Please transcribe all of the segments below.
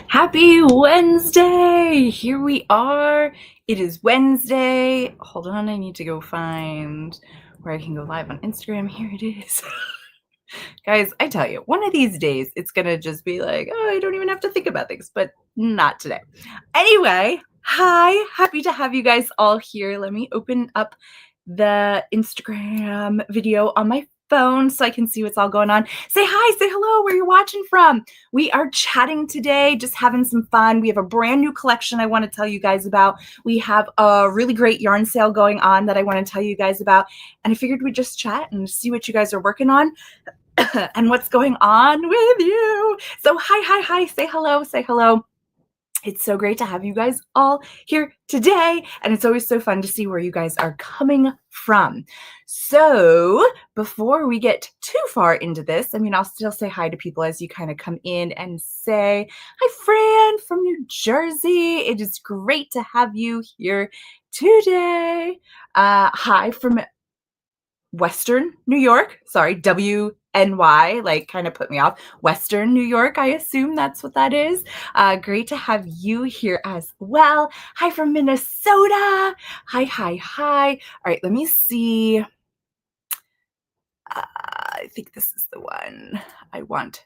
Happy Wednesday! Here we are. It is Wednesday. Hold on, I need to go find where I can go live on Instagram. Here it is. Guys, I tell you, one of these days it's gonna just be like, oh, I don't even have to think about things, but not today. Anyway, hi, happy to have you guys all here. Let me open up the Instagram video on my phone so I can see what's all going on. Say hi, say hello, where you're watching from. We are chatting today, just having some fun. We have a brand new collection I want to tell you guys about. We have a really great yarn sale going on that I want to tell you guys about. And I figured we'd just chat and see what you guys are working on and what's going on with you. So hi, say hello, say hello. It's so great to have you guys all here today, and it's always so fun to see where you guys are coming from. So before we get too far into this, I mean, I'll still say hi to people as you kind of come in and say, hi, Fran from New Jersey. It is great to have you here today. Hi from Western New York. Sorry, WNY, like kind of put me off. Western New York, I assume that's what that is. Great to have you here as well. Hi from Minnesota. Hi. All right, let me see. I think this is the one I want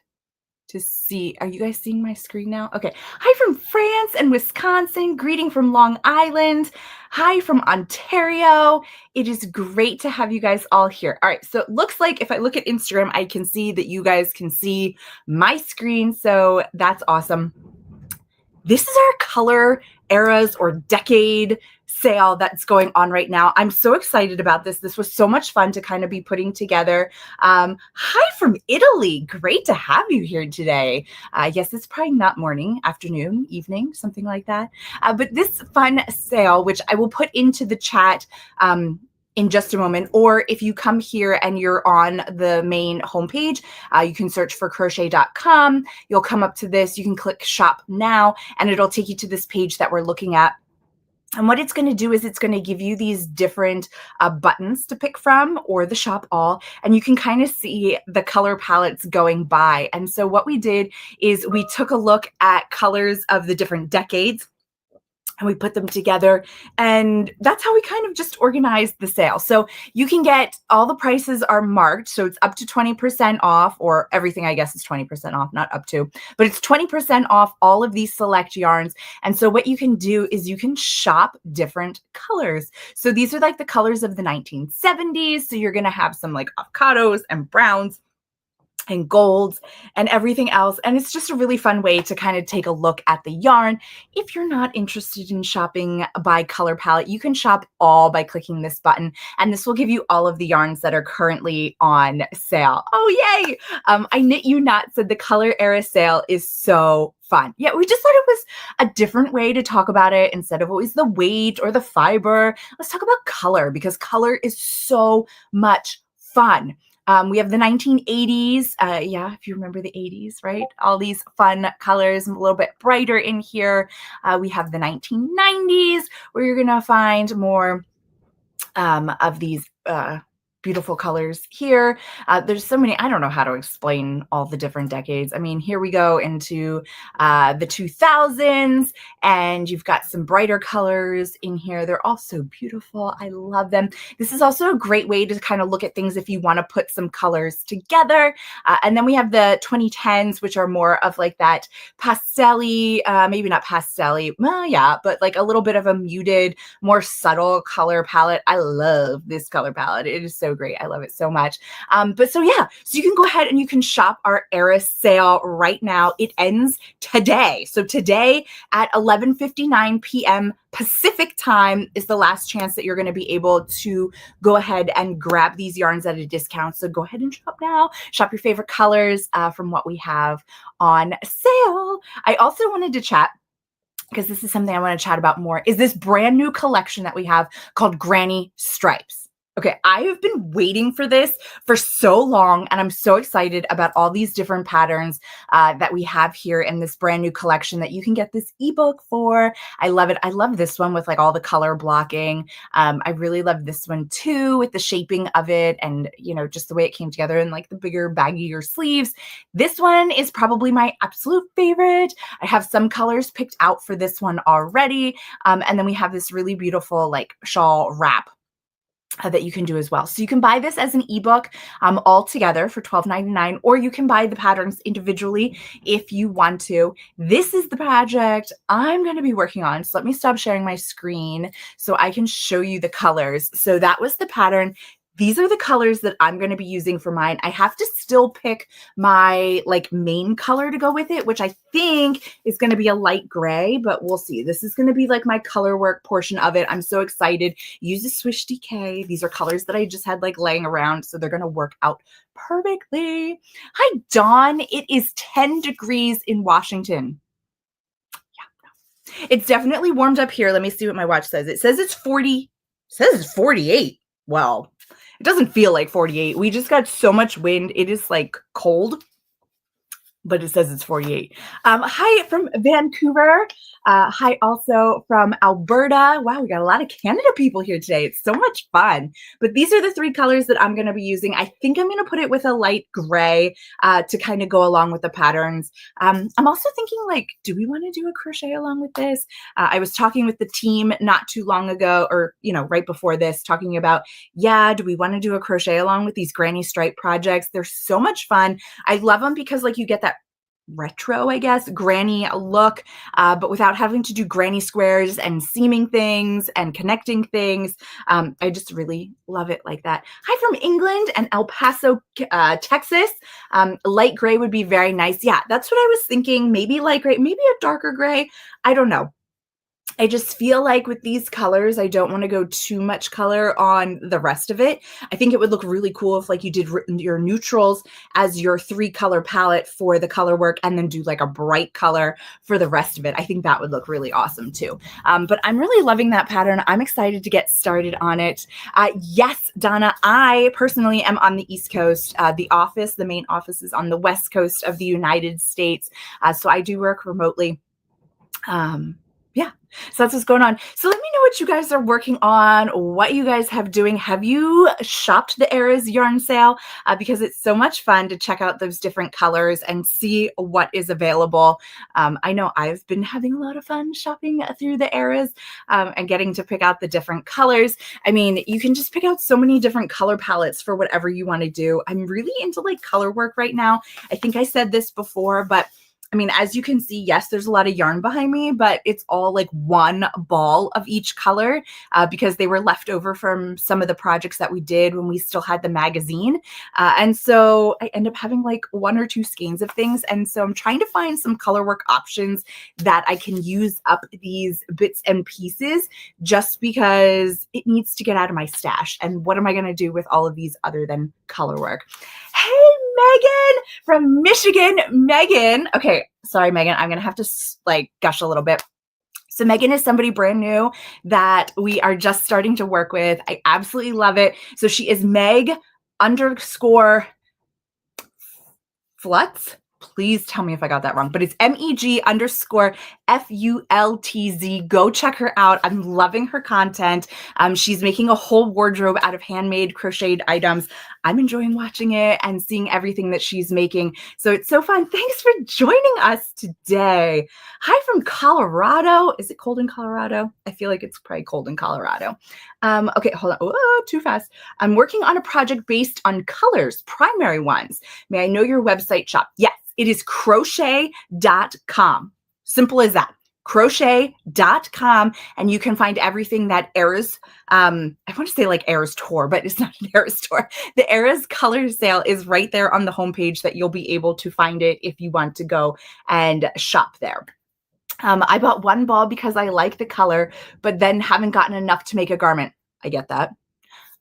to see. Are you guys seeing my screen now? Okay. Hi from France and Wisconsin. Greeting from Long Island. Hi from Ontario. It is great to have you guys all here. All right. So it looks like if I look at Instagram, I can see that you guys can see my screen. So that's awesome. This is our color eras or decade sale that's going on right now. I'm so excited about this. This was so much fun to kind of be putting together. Hi from Italy. Great to have you here today. Yes, it's probably not morning, afternoon, evening, something like that. But this fun sale, which I will put into the chat in just a moment, or if you come here and you're on the main homepage, you can search for crochet.com. You'll come up to this. You can click shop now, and it'll take you to this page that we're looking at. And what it's going to do is it's going to give you these different buttons to pick from, or the shop all, and you can kind of see the color palettes going by. And so what we did is we took a look at colors of the different decades, and we put them together, and that's how we kind of just organized the sale. So you can get, all the prices are marked, so it's up to 20% off, or everything I guess is 20% off, not up to, but it's 20% off all of these select yarns. And so what you can do is you can shop different colors. So these are like the colors of the 1970s. So you're going to have some like avocados and browns and golds and everything else. And it's just a really fun way to kind of take a look at the yarn. If you're not interested in shopping by color palette, you can shop all by clicking this button, and this will give you all of the yarns that are currently on sale. Oh, yay! I Knit You Not said the color era sale is so fun. Yeah, we just thought it was a different way to talk about it. Instead of always the weight or the fiber, let's talk about color, because color is so much fun. We have the 1980s. Yeah, if you remember the 80s, right? All these fun colors, a little bit brighter in here. We have the 1990s, where you're going to find more of these beautiful colors here. There's so many, I don't know how to explain all the different decades. I mean, here we go into the 2000s, and you've got some brighter colors in here. They're all so beautiful. I love them. This is also a great way to kind of look at things if you want to put some colors together. And then we have the 2010s, which are more of like that pastel-y, maybe not pastel-y, well, yeah, but like a little bit of a muted, more subtle color palette. I love this color palette. It is so great. I love it so much. But so yeah, so you can go ahead and you can shop our era sale right now. It ends today. So today at 11:59 p.m. Pacific time is the last chance that you're going to be able to go ahead and grab these yarns at a discount. So go ahead and shop now. Shop your favorite colors from what we have on sale. I also wanted to chat, because this is something I want to chat about more, is this brand new collection that we have called Granny Stripes. Okay, I have been waiting for this for so long, and I'm so excited about all these different patterns that we have here in this brand new collection that you can get this ebook for. I love it. I love this one with like all the color blocking. I really love this one too with the shaping of it and, you know, just the way it came together and like the bigger, baggier sleeves. This one is probably my absolute favorite. I have some colors picked out for this one already. And then we have this really beautiful like shawl wrap that you can do as well. So you can buy this as an ebook all together for $12.99, or you can buy the patterns individually if you want to. This is the project I'm going to be working on. So let me stop sharing my screen so I can show you the colors. So that was the pattern. These are the colors that I'm going to be using for mine. I have to still pick my like main color to go with it, which I think is going to be a light gray, but we'll see. This is going to be like my color work portion of it. I'm so excited. Use a Swish DK. These are colors that I just had like laying around, so they're going to work out perfectly. Hi, Dawn. It is 10 degrees in Washington. Yeah, it's definitely warmed up here. Let me see what my watch says. It says it's 40. It says it's 48. Well, it doesn't feel like 48. We just got so much wind. It is like cold, but it says it's 48. Hi from Vancouver. Hi also from Alberta. Wow, we got a lot of Canada people here today. It's so much fun. But these are the three colors that I'm going to be using. I think I'm going to put it with a light gray to kind of go along with the patterns. I'm also thinking like, do we want to do a crochet along with this? I was talking with the team not too long ago, or, you know, right before this, talking about, yeah, do we want to do a crochet along with these granny stripe projects? They're so much fun. I love them because like you get that retro, I guess, granny look, but without having to do granny squares and seaming things and connecting things. I just really love it like that. Hi from England and El Paso, Texas. Light gray would be very nice. Yeah, that's what I was thinking. Maybe light gray, maybe a darker gray. I don't know. I just feel like with these colors, I don't want to go too much color on the rest of it. I think it would look really cool if like you did your neutrals as your 3-color palette for the color work and then do like a bright color for the rest of it. I think that would look really awesome too. But I'm really loving that pattern. I'm excited to get started on it. Yes, Donna, I personally am on the East Coast. The main office is on the West Coast of the United States. So I do work remotely. Yeah, so that's what's going on. So let me know what you guys are working on, what you guys have doing. Have you shopped the Eras yarn sale? Because it's so much fun to check out those different colors and see what is available. I know I've been having a lot of fun shopping through the Eras and getting to pick out the different colors. I mean, you can just pick out so many different color palettes for whatever you want to do. I'm really into like color work right now. I think I said this before, but I mean, as you can see, yes, there's a lot of yarn behind me, but it's all like one ball of each color because they were left over from some of the projects that we did when we still had the magazine. And so I end up having like 1 or 2 skeins of things. And so I'm trying to find some color work options that I can use up these bits and pieces just because it needs to get out of my stash. And what am I going to do with all of these other than color work? Hey, Megan from Michigan. Megan. Okay, sorry, Megan. I'm going to have to like gush a little bit. So Megan is somebody brand new that we are just starting to work with. I absolutely love it. So she is Meg_Flutz. Please tell me if I got that wrong, but it's MEG_FULTZ. Go check her out. I'm loving her content. She's making a whole wardrobe out of handmade crocheted items. I'm enjoying watching it and seeing everything that she's making. So it's so fun. Thanks for joining us today. Hi from Colorado. Is it cold in Colorado? I feel like it's probably cold in Colorado. Okay, hold on. Oh, too fast. I'm working on a project based on colors, primary ones. May I know your website shop? Yes, it is crochet.com. Simple as that. Crochet.com, and you can find everything that Eras, I want to say like Eras Tour, but it's not an Eras Tour. The Eras color sale is right there on the homepage that you'll be able to find it if you want to go and shop there. I bought 1 ball because I like the color, but then haven't gotten enough to make a garment. I get that.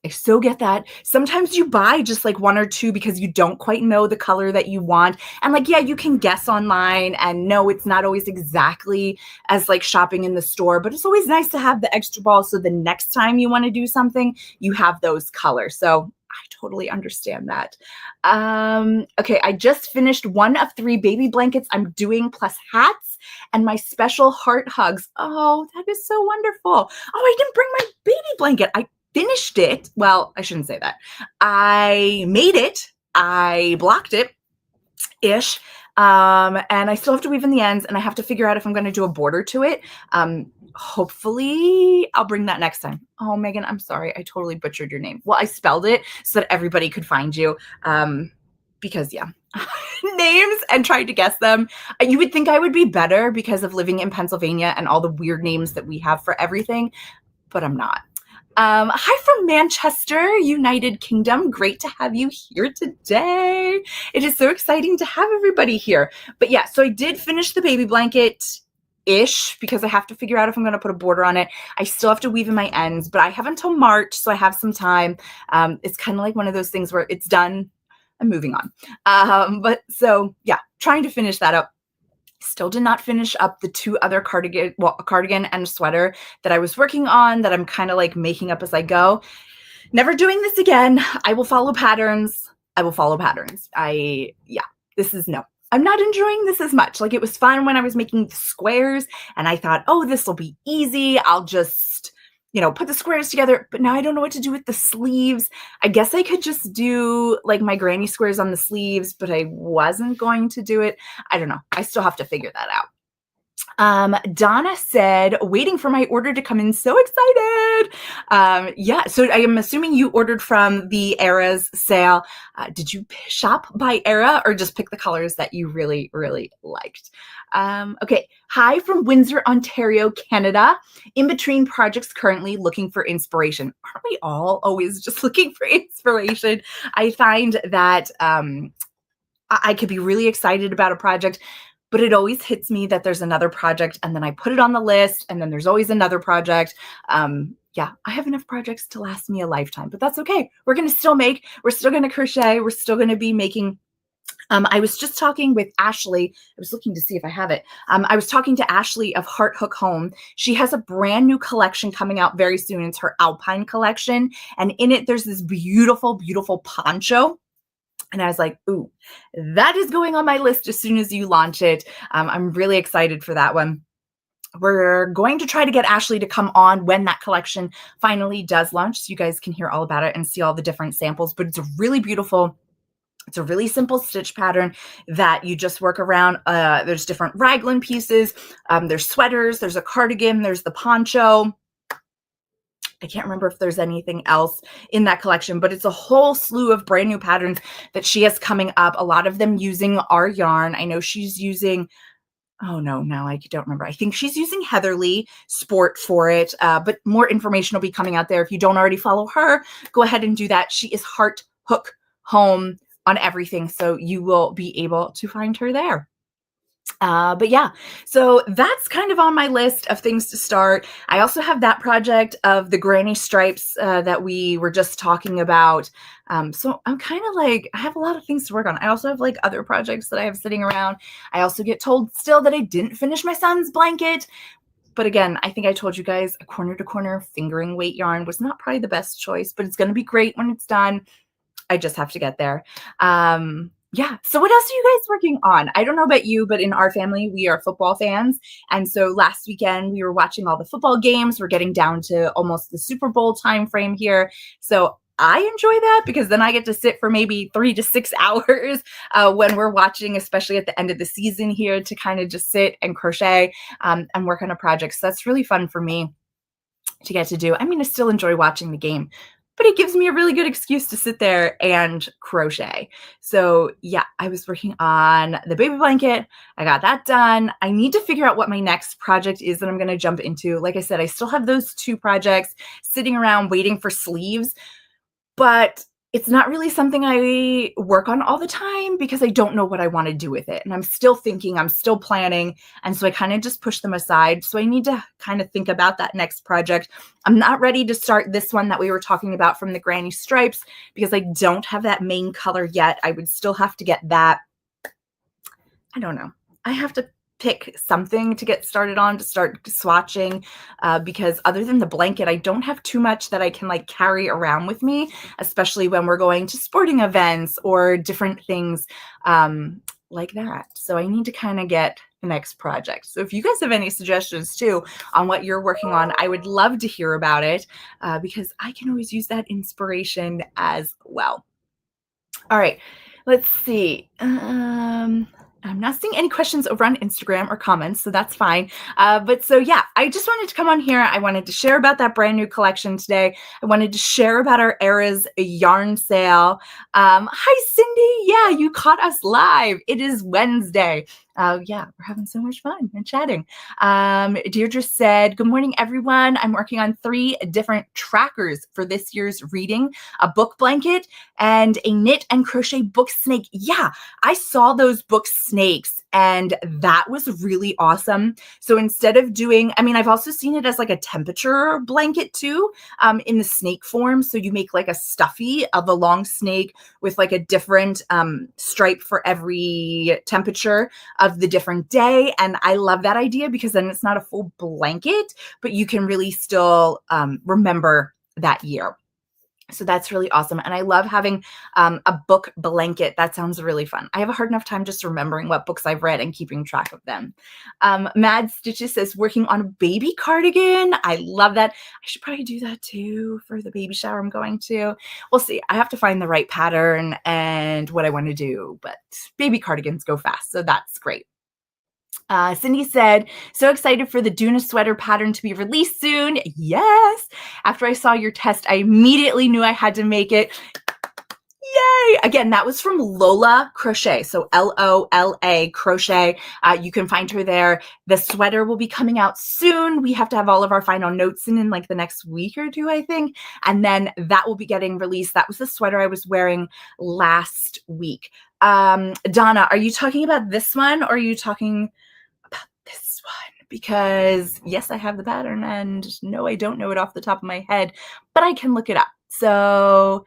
I so get that. Sometimes you buy just like one or two because you don't quite know the color that you want. And like, yeah, you can guess online and no, it's not always exactly as like shopping in the store, but it's always nice to have the extra ball so the next time you want to do something, you have those colors. So I totally understand that. Okay, I just finished one of 3 baby blankets I'm doing plus hats and my special heart hugs. Oh, that is so wonderful. Oh, I didn't bring my baby blanket. I finished it. Well, I shouldn't say that. I made it. I blocked it ish. And I still have to weave in the ends and I have to figure out if I'm going to do a border to it. Hopefully I'll bring that next time. Oh, Megan, I'm sorry. I totally butchered your name. Well, I spelled it so that everybody could find you. Because yeah, names and trying to guess them. You would think I would be better because of living in Pennsylvania and all the weird names that we have for everything, but I'm not. Hi from Manchester, United Kingdom. Great to have you here today. It is so exciting to have everybody here. But yeah, so I did finish the baby blanket-ish because I have to figure out if I'm going to put a border on it. I still have to weave in my ends, but I have until March, so I have some time. It's kind of like one of those things where it's done, I'm moving on. But so yeah, trying to finish that up. Still did not finish up the 2 other cardigan, well, a cardigan and a sweater that I was working on that I'm kind of like making up as I go. Never doing this again. I will follow patterns. I will follow patterns. This is no. I'm not enjoying this as much. Like it was fun when I was making the squares and I thought, oh, this will be easy. I'll just, put the squares together. But now I don't know what to do with the sleeves. I guess I could just do like my granny squares on the sleeves, but I wasn't going to do it. I don't know. I still have to figure that out. Donna said, waiting for my order to come in. So excited. Yeah. So I am assuming you ordered from the Eras sale. Did you shop by Era or just pick the colors that you really, really liked? Okay. Hi from Windsor, Ontario, Canada. In between projects currently looking for inspiration. Aren't we all always just looking for inspiration? I find that, I could be really excited about a project, but it always hits me that there's another project and then I put it on the list and then there's always another project. Yeah, I have enough projects to last me a lifetime, but that's okay. We're going to still make, we're still going to crochet. We're still going to be making. I was just talking with Ashley. I was looking to see if I have it. I was talking to Ashley of Heart Hook Home. She has a brand new collection coming out very soon. It's her Alpine collection. And in it, there's this beautiful, beautiful poncho. And I was like, ooh, that is going on my list as soon as you launch it. I'm really excited for that one. We're going to try to get Ashley to come on when that collection finally does launch so you guys can hear all about it and see all the different samples. But it's a really beautiful, it's a really simple stitch pattern that you just work around. There's different raglan pieces. There's sweaters. There's a cardigan. There's the poncho. I can't remember if there's anything else in that collection, but it's a whole slew of brand new patterns that she has coming up. A lot of them using our yarn. I know she's using, oh no, now I don't remember. I think she's using Heatherly Sport for it, but more information will be coming out there. If you don't already follow her, go ahead and do that. She is Heart Hook Home on everything, so you will be able to find her there. But yeah, so that's kind of on my list of things to start. I also have that project of the granny stripes that we were just talking about. So I'm kind of like, I have a lot of things to work on. I also have like other projects that I have sitting around. I also get told still that I didn't finish my son's blanket. But again, I think I told you guys a corner to corner fingering weight yarn was not probably the best choice, but it's going to be great when it's done. I just have to get there. Yeah. So what else are you guys working on? I don't know about you, but in our family, we are football fans. And so last weekend we were watching all the football games. We're getting down to almost the Super Bowl time frame here. So I enjoy that because then I get to sit for maybe 3 to 6 hours when we're watching, especially at the end of the season here, to kind of just sit and crochet and work on a project. So that's really fun for me to get to do. I mean, I still enjoy watching the game, but it gives me a really good excuse to sit there and crochet. So yeah, I was working on the baby blanket. I got that done. I need to figure out what my next project is that I'm going to jump into. Like I said, I still have those 2 projects sitting around waiting for sleeves, but It's not really something I work on all the time because I don't know what I want to do with it. And I'm still thinking, I'm still planning. And so I kind of just push them aside. So I need to kind of think about that next project. I'm not ready to start this one that we were talking about from the Granny Stripes because I don't have that main color yet. I would still have to get that. I don't know. I have to pick something to get started on, to start swatching, because other than the blanket, I don't have too much that I can like carry around with me, especially when we're going to sporting events or different things like that. So I need to kind of get the next project. So if you guys have any suggestions too on what you're working on, I would love to hear about it because I can always use that inspiration as well. All right, let's see. I'm not seeing any questions over on Instagram or comments, so that's fine. But so yeah, I just wanted to come on here. I wanted to share about that brand new collection today. I wanted to share about our Eras yarn sale. Hi, Cindy. Yeah, you caught us live. It is Wednesday. Yeah, we're having so much fun and chatting. Deirdre said, good morning, everyone. I'm working on 3 different trackers for this year's reading, a book blanket and a knit and crochet book snake. Yeah, I saw those book snakes and that was really awesome. So instead of doing, I mean, I've also seen it as like a temperature blanket too, in the snake form. So you make like a stuffy of a long snake with like a different stripe for every temperature of the different day. And I love that idea because then it's not a full blanket, but you can really still remember that year. So that's really awesome. And I love having a book blanket. That sounds really fun. I have a hard enough time just remembering what books I've read and keeping track of them. Mad Stitches says, working on a baby cardigan. I love that. I should probably do that too for the baby shower I'm going to. We'll see. I have to find the right pattern and what I want to do, but baby cardigans go fast. So that's great. Cindy said, so excited for the Duna sweater pattern to be released soon. Yes. After I saw your test, I immediately knew I had to make it. Yay! Again, that was from Lola Crochet. So Lola Crochet. You can find her there. The sweater will be coming out soon. We have to have all of our final notes in like the next week or 2, I think. And then that will be getting released. That was the sweater I was wearing last week. Donna, are you talking about this one or are you talking about this one? Because yes, I have the pattern and no, I don't know it off the top of my head, but I can look it up. So,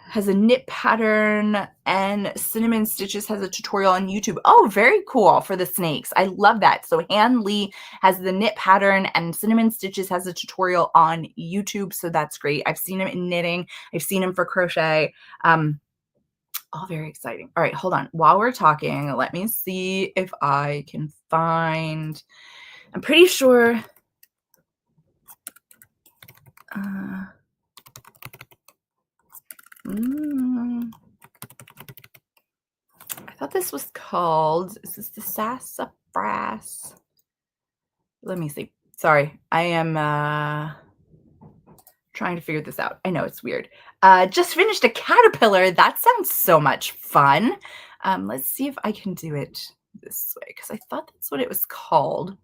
has a knit pattern and Cinnamon Stitches has a tutorial on YouTube. Oh, very cool for the snakes. I love that. So Han Lee has the knit pattern and Cinnamon Stitches has a tutorial on YouTube. So that's great. I've seen him in knitting. I've seen him for crochet. All very exciting. All right, hold on. While we're talking, let me see if I can find, I'm pretty sure, I thought this was called, is this the Sassafras? Let me see. Sorry, I am trying to figure this out. I know it's weird. Just finished a caterpillar. That sounds so much fun. Let's see if I can do it this way because I thought that's what it was called.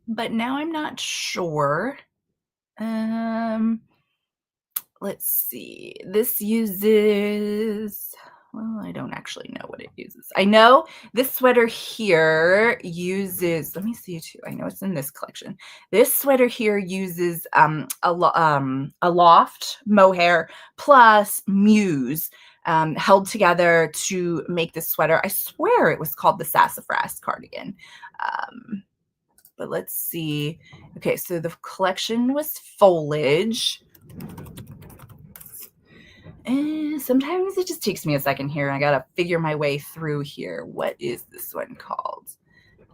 But now I'm not sure. Let's see. This uses, well, I don't actually know what it uses. I know this sweater here uses, let me see too. I know it's in this collection. This sweater here uses a loft mohair plus Muse held together to make this sweater. I swear it was called the Sassafras cardigan. But let's see. Okay, so the collection was foliage. And sometimes it just takes me a second here. I gotta figure my way through here. What is this one called?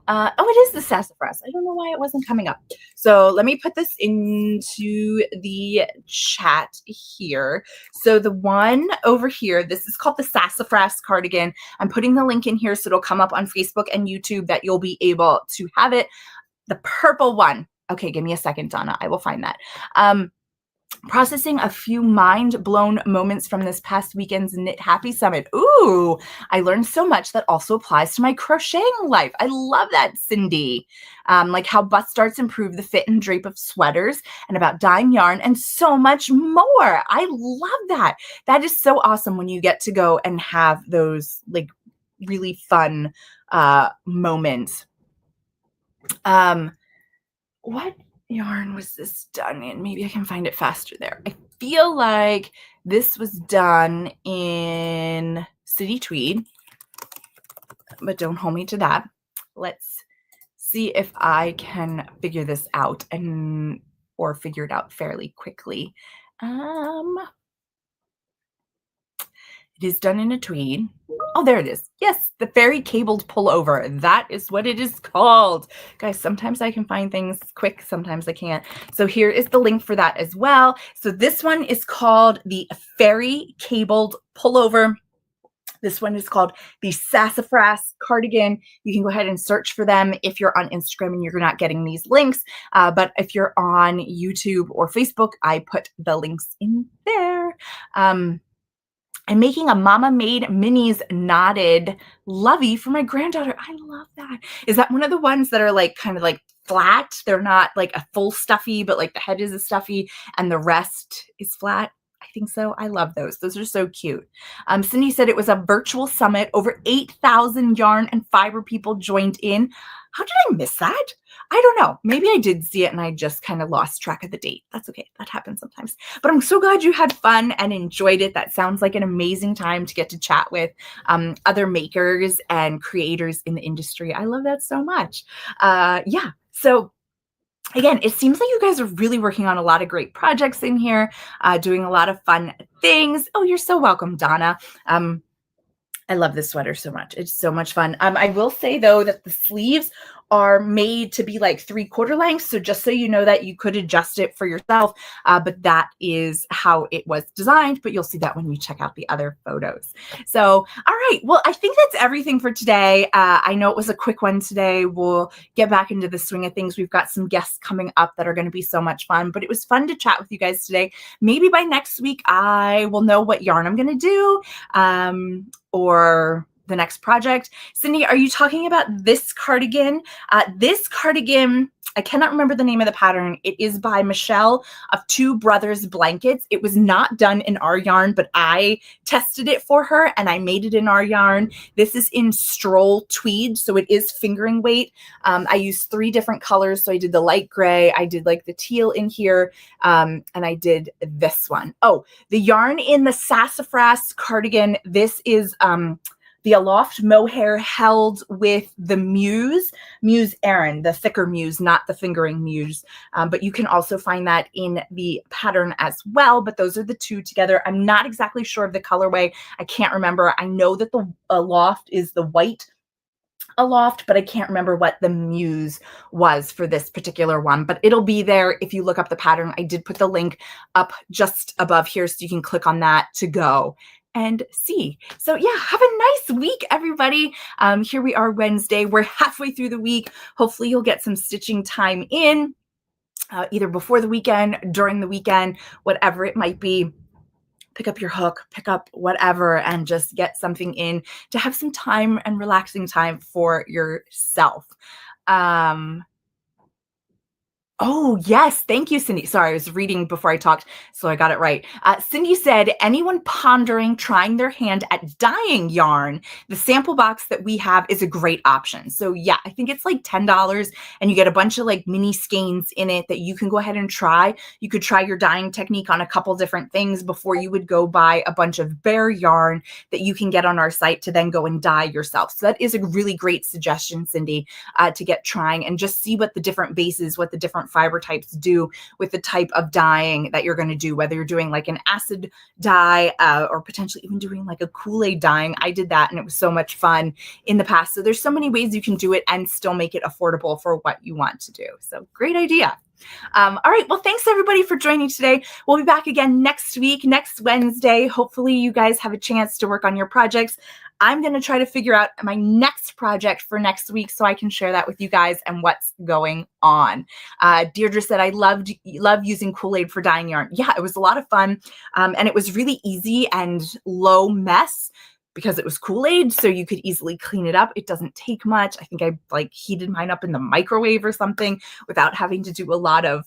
Oh, it is the Sassafras. I don't know why it wasn't coming up. So let me put this into the chat here. So the one over here, this is called the Sassafras cardigan. I'm putting the link in here so it'll come up on Facebook and YouTube that you'll be able to have it. The purple one. Okay, give me a second, Donna. I will find that. processing a few mind-blown moments from this past weekend's Knit Happy Summit. Ooh, I learned so much that also applies to my crocheting life. I love that, Cindy. Like how bust darts improve the fit and drape of sweaters, and about dyeing yarn, and so much more. I love that. That is so awesome when you get to go and have those like really fun moments. What yarn was this done in? Maybe I can find it faster there. I feel like this was done in City Tweed, but don't hold me to that. Let's see if I can figure this out or figure it out fairly quickly. It is done in a tweed. Oh, there it is. Yes, the fairy cabled pullover. That is what it is called. Guys, sometimes I can find things quick, sometimes I can't. So here is the link for that as well. So this one is called the fairy cabled pullover. This one is called the Sassafras cardigan. You can go ahead and search for them if you're on Instagram and you're not getting these links. But if you're on YouTube or Facebook, I put the links in there. I'm making a Mama Made Minis knotted lovey for my granddaughter. I love that. Is that one of the ones that are like kind of like flat? They're not like a full stuffy, but like the head is a stuffy and the rest is flat. I think so. I love those. Those are so cute. Cindy said it was a virtual summit. Over 8,000 yarn and fiber people joined in. How did I miss that? I don't know. Maybe I did see it and I just kind of lost track of the date. That's okay. That happens sometimes. But I'm so glad you had fun and enjoyed it. That sounds like an amazing time to get to chat with other makers and creators in the industry. I love that so much. Yeah. So again, it seems like you guys are really working on a lot of great projects in here, doing a lot of fun things. Oh, you're so welcome, Donna. I love this sweater so much. It's so much fun. I will say, though, that the sleeves are made to be like 3/4 length. So just so you know that you could adjust it for yourself, but that is how it was designed. But you'll see that when you check out the other photos. So, all right. Well, I think that's everything for today. I know it was a quick one today. We'll get back into the swing of things. We've got some guests coming up that are going to be so much fun, but it was fun to chat with you guys today. Maybe by next week, I will know what yarn I'm going to do. Or the next project. Cindy, are you talking about this cardigan? This cardigan, I cannot remember the name of the pattern. It is by Michelle of Two Brothers Blankets. It was not done in our yarn, but I tested it for her and I made it in our yarn. This is in Stroll Tweed, so it is fingering weight. I used 3 different colors. So I did the light gray, I did like the teal in here, and I did this one. Oh, the yarn in the Sassafras cardigan, this is the Aloft mohair held with the Muse Aran, the thicker Muse, not the fingering Muse. But you can also find that in the pattern as well. But those are the two together. I'm not exactly sure of the colorway. I can't remember. I know that the Aloft is the white Aloft, but I can't remember what the Muse was for this particular one, but it'll be there if you look up the pattern. I did put the link up just above here so you can click on that to go and see. So yeah, have a nice week, everybody. Here we are Wednesday. We're halfway through the week. Hopefully you'll get some stitching time in, either before the weekend, during the weekend, whatever it might be. Pick up your hook, pick up whatever, and just get something in to have some time and relaxing time for yourself. Oh, yes. Thank you, Cindy. Sorry, I was reading before I talked, so I got it right. Cindy said, anyone pondering trying their hand at dyeing yarn, the sample box that we have is a great option. So yeah, I think it's like $10 and you get a bunch of like mini skeins in it that you can go ahead and try. You could try your dyeing technique on a couple different things before you would go buy a bunch of bare yarn that you can get on our site to then go and dye yourself. So that is a really great suggestion, Cindy, to get trying and just see what the different bases, what the different fiber types do with the type of dyeing that you're going to do, whether you're doing like an acid dye or potentially even doing like a Kool-Aid dyeing. I did that and it was so much fun in the past. So there's so many ways you can do it and still make it affordable for what you want to do. So great idea. All right. Well, thanks everybody for joining today. We'll be back again next week, next Wednesday. Hopefully you guys have a chance to work on your projects. I'm going to try to figure out my next project for next week so I can share that with you guys and what's going on. Deirdre said, I love using Kool-Aid for dyeing yarn. Yeah, it was a lot of fun. And it was really easy and low mess because it was Kool-Aid, so you could easily clean it up. It doesn't take much. I think I like heated mine up in the microwave or something without having to do a lot of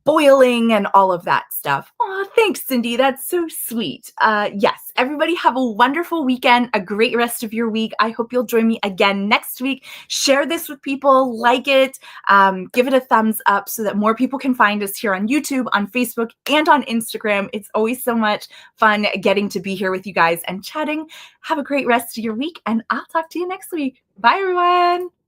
boiling and all of that stuff. Oh, thanks, Cindy. That's so sweet. Yes, everybody have a wonderful weekend, a great rest of your week. I hope you'll join me again next week. Share this with people, like it, give it a thumbs up so that more people can find us here on YouTube, on Facebook, and on Instagram. It's always so much fun getting to be here with you guys and chatting. Have a great rest of your week, and I'll talk to you next week. Bye, everyone.